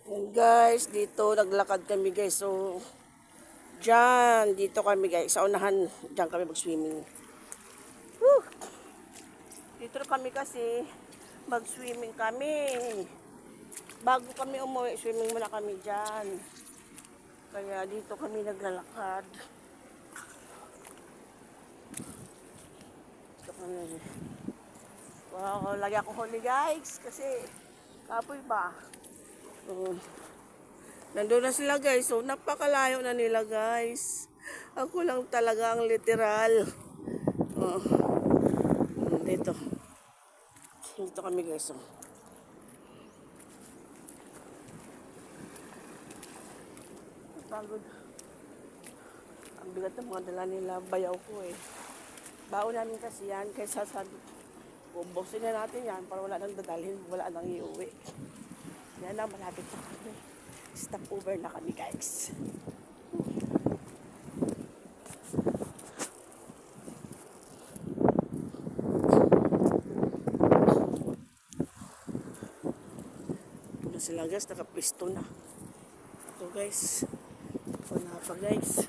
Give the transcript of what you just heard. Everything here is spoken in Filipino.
Yan guys, dito naglakad kami guys. So, dito kami guys. Sa unahan, dyan kami mag-swimming. Woo! Dito kami kasi mag-swimming kami. Bago kami umuwi, swimming muna kami dyan. Kaya dito kami naglalakad. Dito kami. Wow, lagi ako huli guys. Kasi, kapoy ba? Nandun na sila guys. So, napakalayo na nila guys. Ako lang talaga ang literal. Oh, dito. Dito kami guys. Oh. Pagod. Ang bigat ng mga dala nila. Bayaw ko eh. Baon namin kasi yan. Kaysa sa bubosin na natin yan para wala nang dadalhin. Wala nang iuwi. Yan na, malapit na kami. Stop over na kami guys. Ito sila guys, nakapisto na. Ito guys. Wala pa guys.